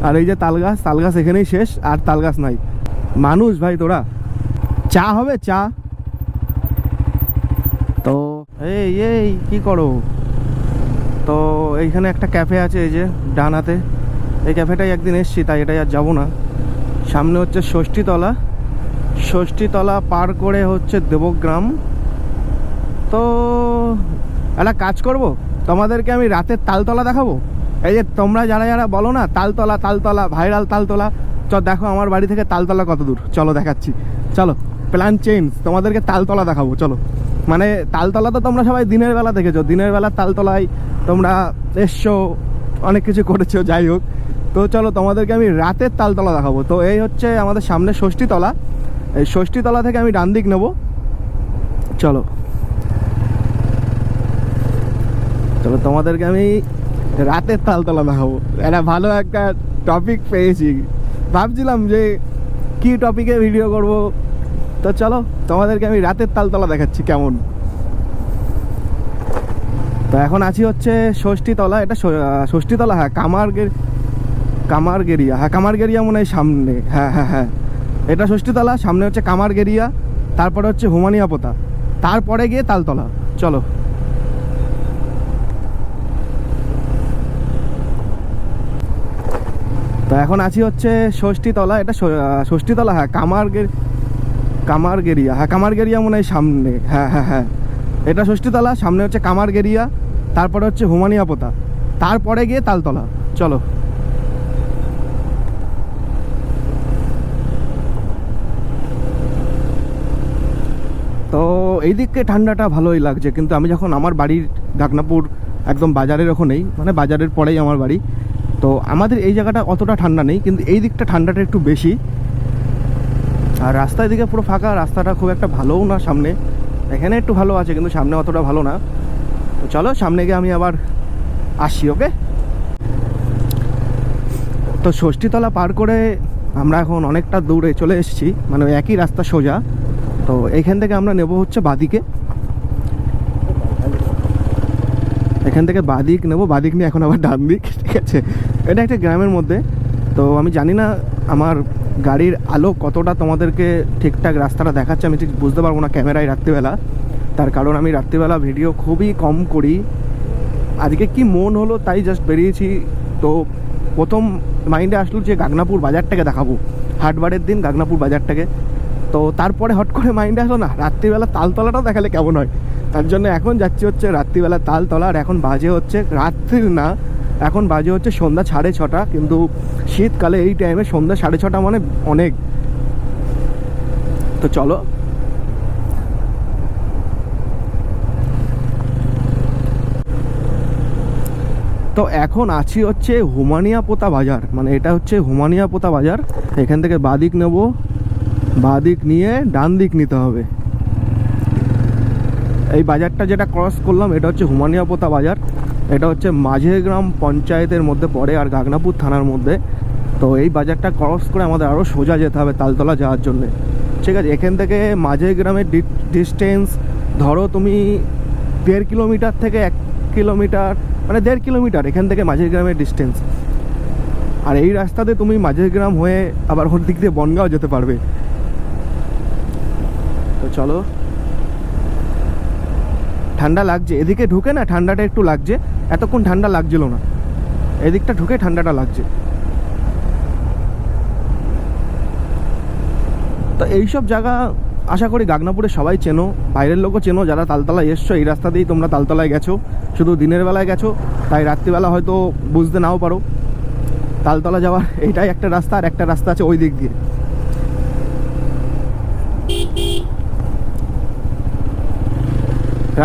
আর এই যে তাল গাছ এখানেই শেষ, আর তাল গাছ নাই। মানুষ ভাই তোরা, চা হবে চা? তো এই কি করো? তো এইখানে একটা ক্যাফে আছে, এই যে ডান হাতে, এই ক্যাফেটাই একদিন এসছি, তাই এটাই আর যাবো না। সামনে হচ্ছে ষষ্ঠীতলা পার করে হচ্ছে দেবগ্রাম। তো একটা কাজ করব, তোমাদেরকে আমি রাতের তালতলা দেখাবো। এই যে তোমরা যারা যারা বলো না তালতলা ভাইরাল তালতলা, দেখো আমার বাড়ি থেকে তালতলা কত দূর, চলো দেখাচ্ছি। চলো প্ল্যান চেঞ্জ, তোমাদেরকে তালতলা দেখাবো। চলো, মানে তালতলা তো তোমরা সবাই দিনের বেলা দেখেছো, দিনের বেলা তালতলায় তোমরা এসছো, অনেক কিছু করেছো, যাই হোক। তো চলো তোমাদেরকে আমি রাতের তালতলা দেখাবো। তো এই হচ্ছে আমাদের সামনে ষষ্ঠীতলা, এই ষষ্ঠীতলা থেকে আমি ডান দিক নেবো। চলো চলো তোমাদেরকে আমি রাতের তালতলা দেখাবো। একটা ভালো একটা টপিক পেয়েছি, ভাবছিলাম যে কি টপিকে ভিডিও করব। তো চলো তোমাদেরকে আমি রাতের তালতলা দেখাচ্ছি কেমন। তো এখন আছি হচ্ছে ষষ্ঠীতলা, এটা ষষ্ঠীতলা, হ্যাঁ কামারগেরিয়া, হ্যাঁ কামারগেরিয়া মনে হয় সামনে, হ্যাঁ এটা ষষ্ঠীতলা, সামনে হচ্ছে কামারগেরিয়া, তারপরে হচ্ছে হুমানিয়াপোতা, তারপরে গিয়ে তালতলা। চলো। তো এখন আছি হচ্ছে ষষ্ঠীতলা, এটা ষষ্ঠীতলা, হ্যাঁ কামারগেরিয়া, হ্যাঁ কামারগেরিয়া মনে হয় সামনে, হ্যাঁ এটা ষষ্ঠীতলা, সামনে হচ্ছে কামারগেরিয়া, তারপরে হচ্ছে হুমানিয়াপোতা, তারপরে গিয়ে তালতলা। চলো। তো এই দিকে ঠান্ডাটা ভালোই লাগছে, কিন্তু আমি যখন আমার বাড়ির গাগনাপুর একদম বাজারের ওখানেই, মানে বাজারের পরেই আমার বাড়ি, তো আমাদের এই জায়গাটা অতটা ঠান্ডা নেই, কিন্তু এই দিকটা ঠান্ডাটা একটু বেশি। আর রাস্তার দিকে পুরো ফাঁকা, রাস্তাটা খুব একটা ভালোও না। সামনে এখানে একটু ভালো আছে, কিন্তু সামনে অতটা ভালো না। তো চলো সামনে গিয়ে আমি আবার আসি, ওকে? তো ষষ্ঠীতলা পার করে আমরা এখন অনেকটা দূরে চলে এসেছি, মানে একই রাস্তা সোজা। তো এইখান থেকে আমরা নেব হচ্ছে বাদিকে, এখান থেকে বাদিক নেবো, বাদিক নিয়ে এখন আবার ডান দিক, ঠিক আছে? এটা একটা গ্রামের মধ্যে। তো আমি জানি না আমার গাড়ির আলো কতটা তোমাদেরকে ঠিকঠাক রাস্তাটা দেখাচ্ছে, আমি ঠিক বুঝতে পারবো না ক্যামেরায় রাত্রিবেলা, তার কারণ আমি রাত্রিবেলা ভিডিও খুবই কম করি। আজকে কি মন হলো তাই জাস্ট বেরিয়েছি। তো প্রথম মাইন্ডে আসলো যে গাগনাপুর বাজারটাকে দেখাবো, হাটবারের দিন গাগনাপুর বাজারটাকে। তো তারপরে হট করে মাইন্ডে আসলো না রাত্রিবেলা তালতলাটাও দেখালে কেমন হয়, তার জন্য এখন যাচ্ছি হচ্ছে রাত্রিবেলা তালতলা। আর এখন বাজে হচ্ছে রাত্রির না, এখন বাজে হচ্ছে সন্ধ্যা 6:30, কিন্তু শীতকালে এই টাইমে সন্ধ্যা 6:30 মানে অনেক। তো চলো। তো এখন আছি হচ্ছে হুমানিয়াপোতা বাজার, মানে এটা হচ্ছে হুমানিয়াপোতা বাজার। এখান থেকে বাদিক নেব, বাদিক নিয়ে ডান দিক নিতে হবে। এই বাজারটা যেটা ক্রস করলাম এটা হচ্ছে হুমানিয়াপোতা বাজার, এটা হচ্ছে মাঝেগ্রাম পঞ্চায়েতের মধ্যে পড়ে আর গাগনাপুর থানার মধ্যে। তো এই বাজারটা ক্রস করে আমাদের আরও সোজা যেতে হবে তালতলা যাওয়ার জন্যে, ঠিক আছে? এখান থেকে মাঝেগ্রামের ডিস্টেন্স ধরো তুমি 1.5 কিলোমিটার থেকে 1 কিলোমিটার, মানে 1.5 কিলোমিটার এখান থেকে মাঝেগ্রামের ডিস্টেন্স। আর এই রাস্তাতে তুমি মাঝেগ্রাম হয়ে আবার ওর দিক দিয়ে বনগাঁও যেতে পারবে। তো চলো। ঠান্ডা লাগছে এদিকে ঢুকে, না ঠান্ডাটা একটু লাগছে, এতক্ষণ ঠান্ডা লাগছিল না, এদিকটা ঢুকে ঠান্ডাটা লাগছে। তো এইসব জায়গা আশা করি গাগনাপুরে সবাই চেনো, বাইরের লোকও চেনো, যারা তালতলায় এসছো এই রাস্তা দিয়েই তোমরা তালতলায় গেছো, শুধু দিনের বেলায় গেছো তাই রাত্রিবেলা হয়তো বুঝতে নাও পারো। তালতলা যাওয়ার এইটাই একটা রাস্তা, আর একটা রাস্তা আছে ওই দিক দিয়ে।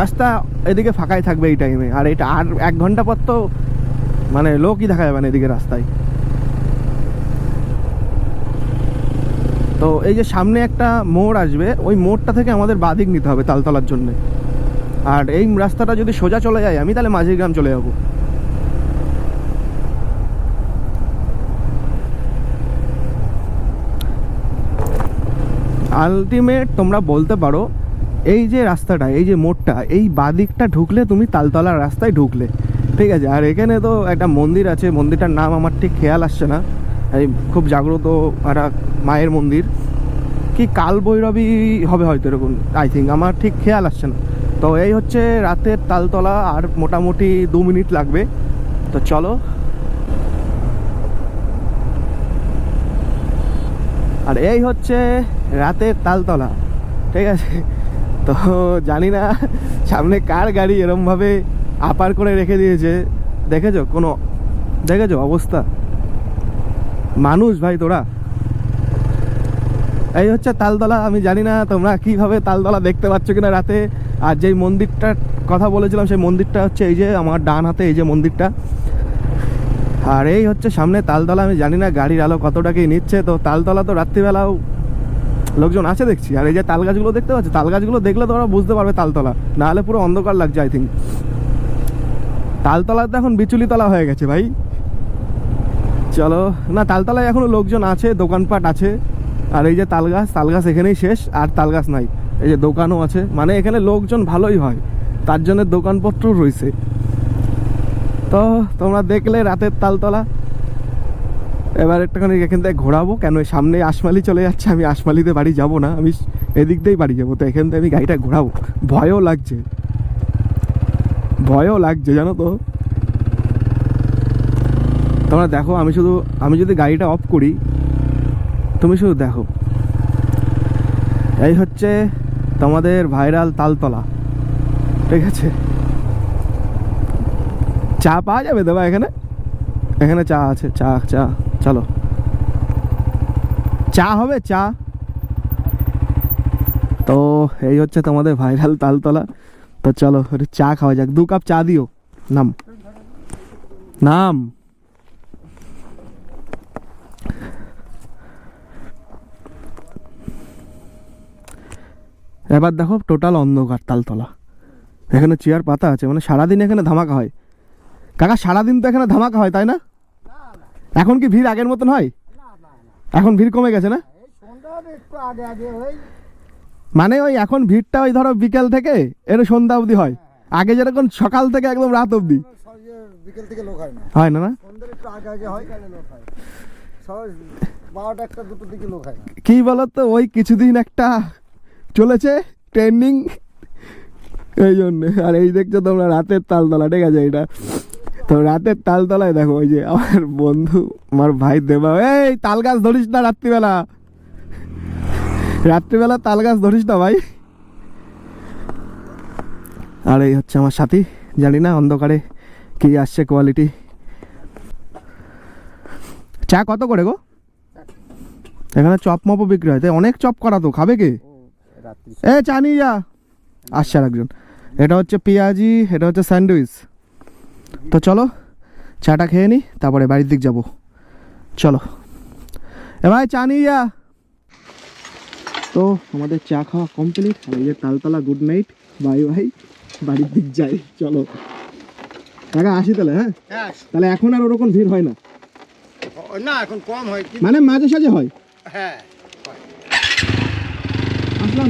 রাস্তা এদিকে ফাঁকাই থাকবে এই টাইমে, আর এটা আর 1 ঘন্টা পর তো মানে লোকই দেখা যাবে না এদিকে রাস্তায়। তো এই যে সামনে একটা মোড় আসবে, ওই মোড়টা থেকে আমাদের বাদিক নিতে হবে তালতলার জন্য। আর এই রাস্তাটা যদি সোজা চলে যায় আমি, তাহলে মাঝিগ্রাম চলে যাব। আলটিমেট তোমরা বলতে পারো এই যে রাস্তাটা, এই যে মোড়টা, এই বাদিকটা ঢুকলে তুমি তালতলার রাস্তায় ঢুকলে, ঠিক আছে? আর এখানে তো একটা মন্দির আছে, মন্দিরটার নাম আমার ঠিক খেয়াল আসছে না, এই খুব জাগ্রত একটা মায়ের মন্দির, কি কাল ভৈরবী হবে হয়তো এরকম, আই থিঙ্ক, আমার ঠিক খেয়াল আসছে না। তো এই হচ্ছে রাতের তালতলা, আর মোটামুটি 2 মিনিট লাগবে। তো চলো, আর এই হচ্ছে রাতের তালতলা, ঠিক আছে। তো জানি না সামনে কার গাড়ি এরমভাবে আপার করে রেখে দিয়েছে, দেখেছো দেখেছো অবস্থা, মানুষ ভাই তোরা। এই হচ্ছে তালতলা, আমি জানি না তোমরা কিভাবে তালতলা দেখতে পাচ্ছ কিনা রাতে। আর যেই মন্দিরটার কথা বলেছিলাম সেই মন্দিরটা হচ্ছে এই যে আমার ডান হাতে, এই যে মন্দিরটা। আর এই হচ্ছে সামনে তালতলা, আমি জানি না গাড়ির আলো কতটা কি নিচ্ছে। তো তালতলা তো রাত্রিবেলাও লোকজন আছে দেখছি। আর এই যে তাল গাছগুলো দেখতে পাচ্ছ, তাল গাছগুলো দেখলে তোমরা বুঝতে পারবে তালতলা, নাহলে পুরো অন্ধকার লাগছে আই থিঙ্ক। তালতলা তো এখন বিচুলিতলা হয়ে গেছে ভাই। চলো, না তালতলায় এখনো লোকজন আছে, দোকানপাট আছে। আর এই যে তাল গাছ এখানেই শেষ, আর তাল গাছ নাই। এই যে দোকানও আছে, মানে এখানে লোকজন ভালোই হয়, তার জন্য দোকানপত্রও রয়েছে। তো তোমরা দেখলে রাতের তালতলা। এবার একটুখানি এখান থেকে ঘোরাবো, কেন সামনে আশমালি চলে যাচ্ছে, আমি আশমালিতে বাড়ি যাব না, আমি এদিক দিয়েই বাড়ি যাবো। তো এখান থেকে আমি গাড়িটা ঘোরাবো, ভয়ও লাগছে জানো তো। তোমরা দেখো, আমি যদি গাড়িটা অফ করি, তুমি শুধু দেখো, এই হচ্ছে তোমাদের ভাইরাল তালতলা, ঠিক আছে। চা পাওয়া যাবে দাদা এখানে চা আছে, চা চলো, চা হবে চা। তো এই হচ্ছে তোমাদের ভাইরাল তালতলা। তো চলো একটু চা খাওয়া যাক, 2 কাপ চা দিও। নাম এবার দেখো, টোটাল অন্ধকার তালতলা। এখানে চেয়ার পাতা আছে, মানে সারাদিন এখানে ধামাকা হয়। কাকা সারাদিন তো এখানে ধামাকা হয়, তাই না? এখন কি ভিড় আগের মতন হয়? এখন ভিড় কমে গেছে না? মানে ওই এখন ভিড়টা ওই ধরো বিকেল থেকে এর সন্ধ্যা অবধি হয়, আগে যেরকম সকাল থেকে একদম রাত অবধি বিকেল থেকে লোক হয় না। সন্ধ্যার একটু আগে হয়, লোক হয় 12টা 1টা 2টোর দিকে লোক হয়। কি বলতো, ওই কিছুদিন একটা চলেছে ট্রেন্ডিং, এই জন্য। আর এই দেখছো তোমরা রাতের তালতলা, ঠিক আছে। এটা তো রাতের তালতলায় দেখো, ওই যে আমার বন্ধু, আমার ভাই দেবা, এই তাল গাছ ধরিস না রাত্রিবেলা তাল গাছ ধরিস না ভাই। আর এই হচ্ছে আমার সাথী, জানি না অন্ধকারে কি আসছে কোয়ালিটি। চা কত করে গো? এখানে চপ মপও বিক্রি হয়, তাই অনেক চপ করা, তো খাবে কে? এ চা নিয়ে যা, আসছে আর একজন। এটা হচ্ছে পেঁয়াজি, এটা হচ্ছে স্যান্ডউইচ। তো চলো চাটা খেয়ে নি, তারপরে বাড়ির দিক যাবো। চলো এ ভাই চা নিয়ে যা। তো আমাদের চা খাওয়া কমপ্লিট। এই যে তালতলা, গুড নাইট, বাই ভাই, বাড়ির দিক যাই। চলো কাকা আসি তাহলে। হ্যাঁ তাহলে এখন আর ওরকম ভিড় হয় না? না এখন কম হয়, মানে মাঝে সাঝে হয়। হ্যাঁ আসলাম।